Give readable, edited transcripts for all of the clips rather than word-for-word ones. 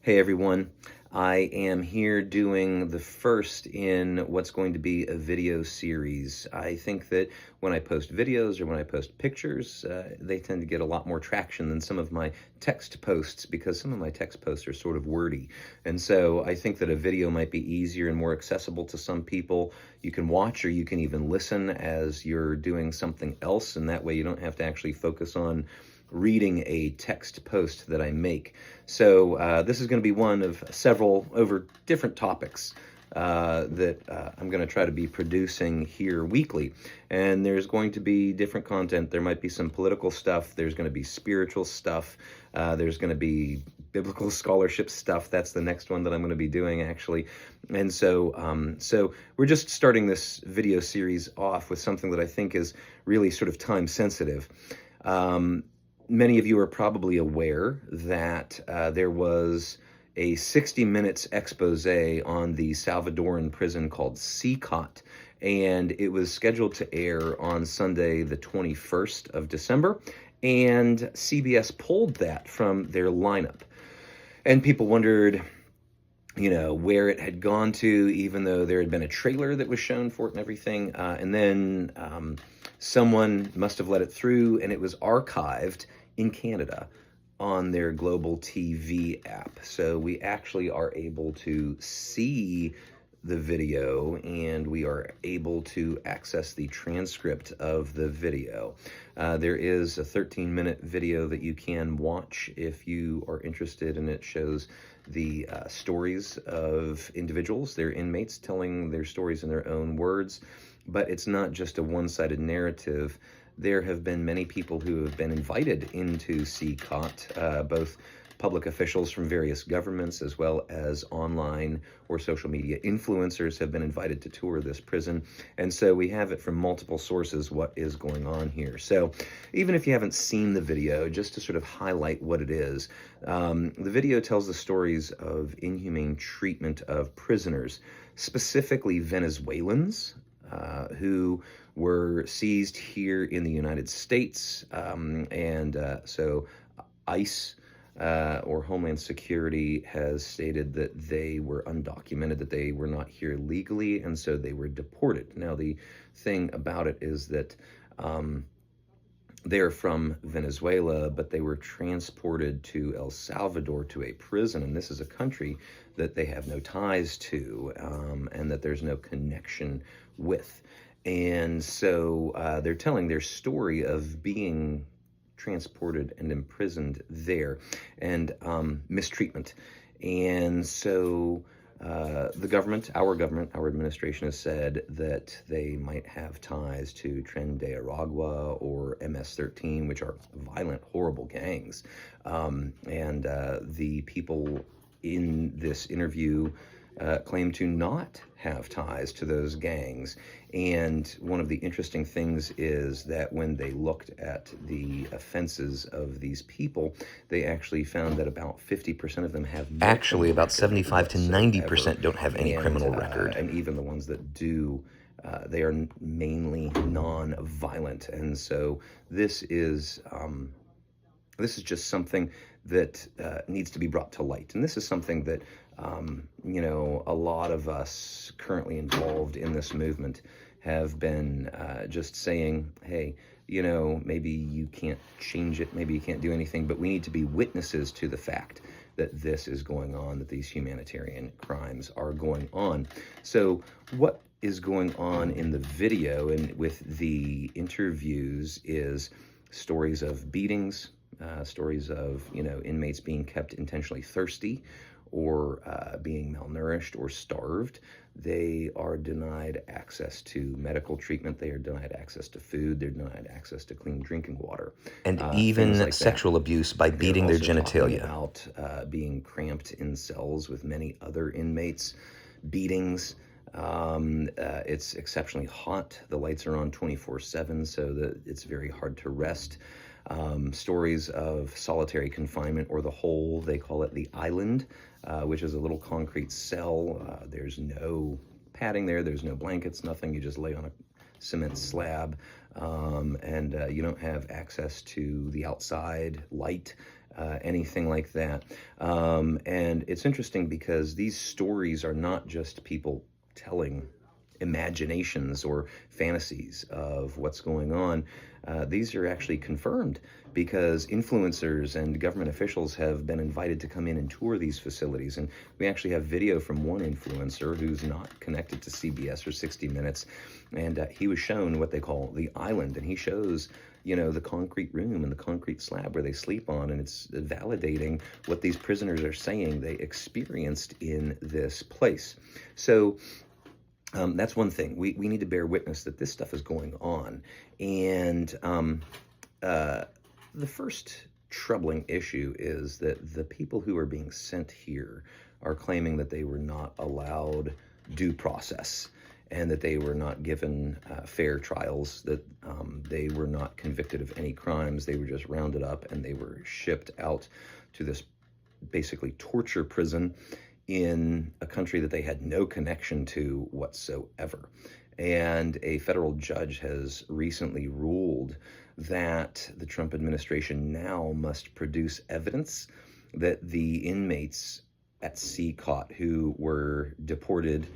Hey everyone, I am here doing the first in what's going to be a video series. I think that when I post videos or when I post pictures, they tend to get a lot more traction than some of my text posts because some of my text posts are sort of wordy. And so I think that a video might be easier and more accessible to some people. You can watch or you can even listen as you're doing something else, and that way you don't have to actually focus on reading a text post that I make. So this is going to be one of several over different topics that I'm going to try to be producing here weekly. And there's going to be different content. There might be some political stuff. There's going to be spiritual stuff. There's going to be biblical scholarship stuff. That's the next one that I'm going to be doing, actually. And so we're just starting this video series off with something that I think is really sort of time sensitive. Many of you are probably aware that there was a 60 minutes expose on the Salvadoran prison called Cecot, and it was scheduled to air on Sunday, the 21st of December, and CBS pulled that from their lineup. And people wondered, where it had gone to, even though there had been a trailer that was shown for it and everything. And then someone must have let it through, and it was archived in Canada on their Global TV app. So we actually are able to see the video, and we are able to access the transcript of the video. There is a 13-minute video that you can watch if you are interested, and it shows the stories of individuals, their inmates, telling their stories in their own words. But it's not just a one-sided narrative. There have been many people who have been invited into Cecot, both public officials from various governments as well as online or social media influencers have been invited to tour this prison. And so we have it from multiple sources what is going on here. So even if you haven't seen the video, just to sort of highlight what it is, the video tells the stories of inhumane treatment of prisoners, specifically Venezuelans, who were seized here in the United States. So ICE, or Homeland Security, has stated that they were undocumented, that they were not here legally, and so they were deported. Now, the thing about it is that they're from Venezuela, but they were transported to El Salvador to a prison, and this is a country that they have no ties to, and that there's no connection with. And so they're telling their story of being transported and imprisoned there, and mistreatment. And so the government, our administration has said that they might have ties to Tren de Aragua or MS-13, which are violent, horrible gangs. The people in this interview claim to not have ties to those gangs. And one of the interesting things is that when they looked at the offenses of these people, they actually found that about 50% of them have no Actually, about criminal record 75 to whatsoever. 90% don't have any criminal record. And even the ones that do, they are mainly non-violent. And so this is just something that needs to be brought to light. And this is something that, a lot of us currently involved in this movement have been just saying, hey, maybe you can't change it, maybe you can't do anything, but we need to be witnesses to the fact that this is going on, that these humanitarian crimes are going on. So what is going on in the video and with the interviews is stories of beatings, stories of, inmates being kept intentionally thirsty or being malnourished or starved. They are denied access to medical treatment. They are denied access to food. They're denied access to clean drinking water. And even like sexual abuse by beating their genitalia. About being cramped in cells with many other inmates, beatings. It's exceptionally hot. The lights are on 24/7, so that it's very hard to rest. Stories of solitary confinement, or the hole, they call it the island, which is a little concrete cell. There's no padding there, there's no blankets, nothing. You just lay on a cement slab, and you don't have access to the outside light. anything like that. And it's interesting because these stories are not just people telling imaginations or fantasies of what's going on. These are actually confirmed because influencers and government officials have been invited to come in and tour these facilities. And we actually have video from one influencer who's not connected to CBS or 60 Minutes. And he was shown what they call the island. And he shows, the concrete room and the concrete slab where they sleep on. And it's validating what these prisoners are saying they experienced in this place. So that's one thing. We need to bear witness that this stuff is going on. And the first troubling issue is that the people who are being sent here are claiming that they were not allowed due process and that they were not given fair trials, that they were not convicted of any crimes. They were just rounded up and they were shipped out to this basically torture prison in a country that they had no connection to whatsoever. And a federal judge has recently ruled that the Trump administration now must produce evidence that the inmates at Cecot who were deported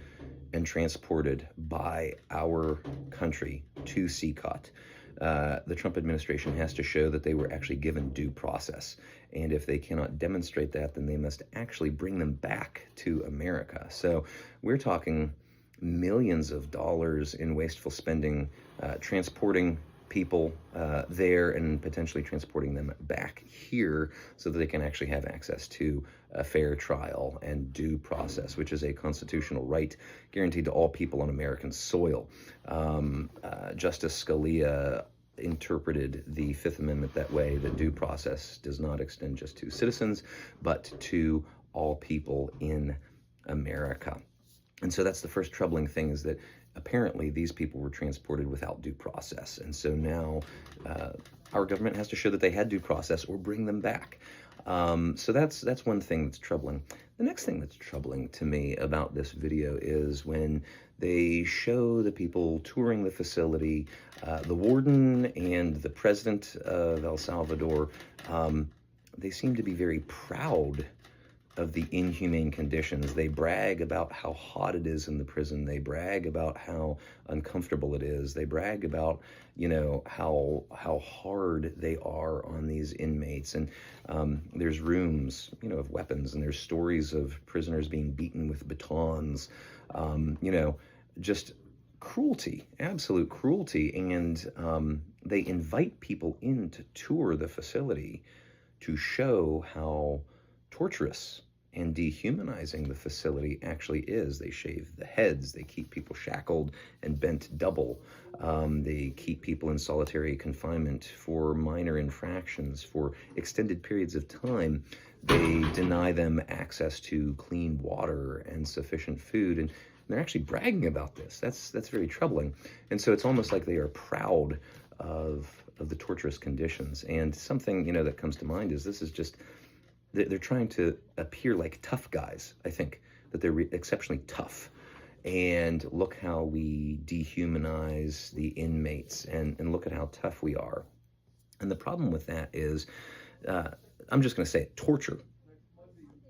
and transported by our country to Cecot, the Trump administration has to show that they were actually given due process. And if they cannot demonstrate that, then they must actually bring them back to America. So we're talking millions of dollars in wasteful spending, transporting people there and potentially transporting them back here so that they can actually have access to a fair trial and due process, which is a constitutional right guaranteed to all people on American soil. Justice Scalia interpreted the Fifth Amendment that way, that due process does not extend just to citizens, but to all people in America. And so that's the first troubling thing, is that apparently these people were transported without due process. And so now our government has to show that they had due process or bring them back. So that's one thing that's troubling. The next thing that's troubling to me about this video is when they show the people touring the facility, the warden and the president of El Salvador, they seem to be very proud of the inhumane conditions. They brag about how hot it is in the prison. They brag about how uncomfortable it is. They brag about, how hard they are on these inmates. And there's rooms, of weapons, and there's stories of prisoners being beaten with batons, just cruelty, absolute cruelty. And they invite people in to tour the facility to show how torturous and dehumanizing the facility actually is. They shave the heads, they keep people shackled and bent double, they keep people in solitary confinement for minor infractions for extended periods of time. They deny them access to clean water and sufficient food, and they're actually bragging about this. That's very troubling. And so it's almost like they are proud of the torturous conditions. And something, that comes to mind is this is just, they're trying to appear like tough guys. I think that they're exceptionally tough. And look how we dehumanize the inmates, and look at how tough we are. And the problem with that is, I'm just going to say it, torture.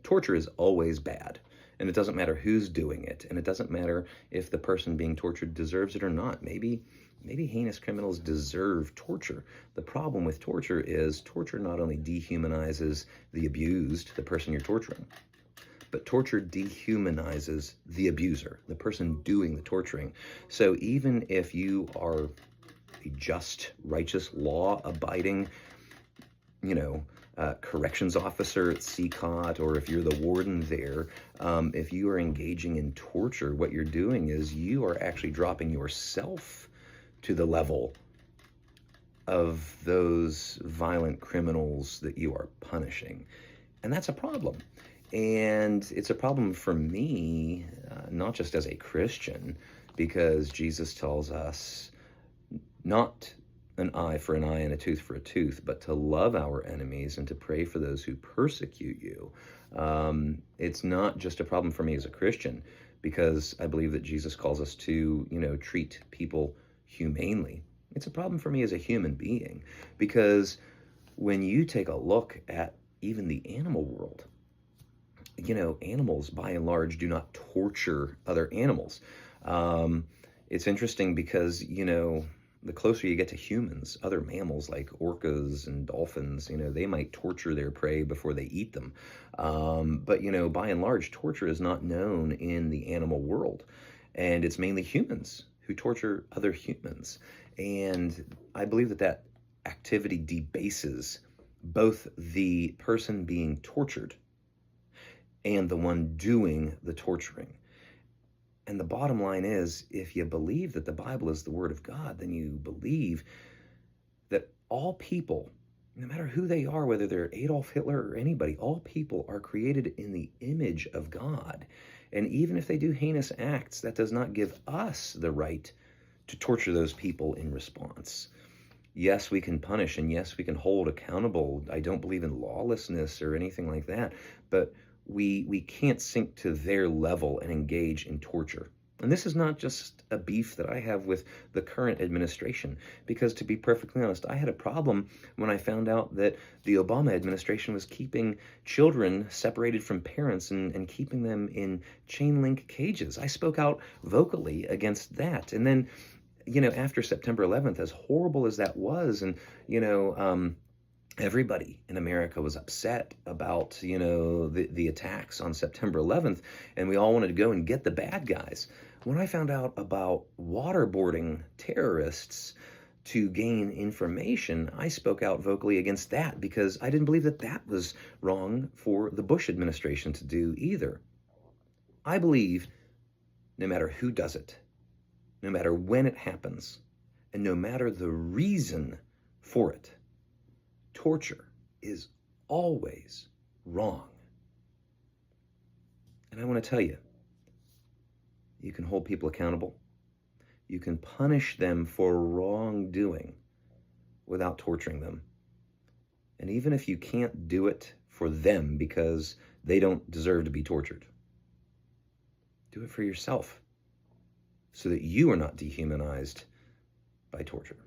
Torture is always bad. And it doesn't matter who's doing it. And it doesn't matter if the person being tortured deserves it or not. Maybe heinous criminals deserve torture. The problem with torture is torture not only dehumanizes the abused, the person you're torturing, but torture dehumanizes the abuser, the person doing the torturing. So even if you are a just, righteous, law-abiding, corrections officer at Cecot, or if you're the warden there, if you are engaging in torture, what you're doing is you are actually dropping yourself to the level of those violent criminals that you are punishing. And that's a problem. And it's a problem for me, not just as a Christian, because Jesus tells us not an eye for an eye and a tooth for a tooth, but to love our enemies and to pray for those who persecute you. It's not just a problem for me as a Christian, because I believe that Jesus calls us to, treat people humanely. It's a problem for me as a human being, because when you take a look at even the animal world. Animals by and large do not torture other animals. Um, it's interesting because, the closer you get to humans, other mammals like orcas and dolphins, they might torture their prey before they eat them. But, by and large, torture is not known in the animal world. And it's mainly humans who torture other humans. And I believe that activity debases both the person being tortured and the one doing the torturing. And the bottom line is, if you believe that the Bible is the Word of God, then you believe that all people, no matter who they are, whether they're Adolf Hitler or anybody, all people are created in the image of God. And even if they do heinous acts, that does not give us the right to torture those people in response. Yes, we can punish, and yes, we can hold accountable. I don't believe in lawlessness or anything like that, but we can't sink to their level and engage in torture. And this is not just a beef that I have with the current administration, because to be perfectly honest, I had a problem when I found out that the Obama administration was keeping children separated from parents and keeping them in chain link cages. I spoke out vocally against that. And then, after September 11th, as horrible as that was, and, everybody in America was upset about, the attacks on September 11th, and we all wanted to go and get the bad guys. When I found out about waterboarding terrorists to gain information, I spoke out vocally against that because I didn't believe that was wrong for the Bush administration to do either. I believe no matter who does it, no matter when it happens, and no matter the reason for it, torture is always wrong. And I want to tell you, you can hold people accountable. You can punish them for wrongdoing without torturing them. And even if you can't do it for them because they don't deserve to be tortured, do it for yourself so that you are not dehumanized by torture.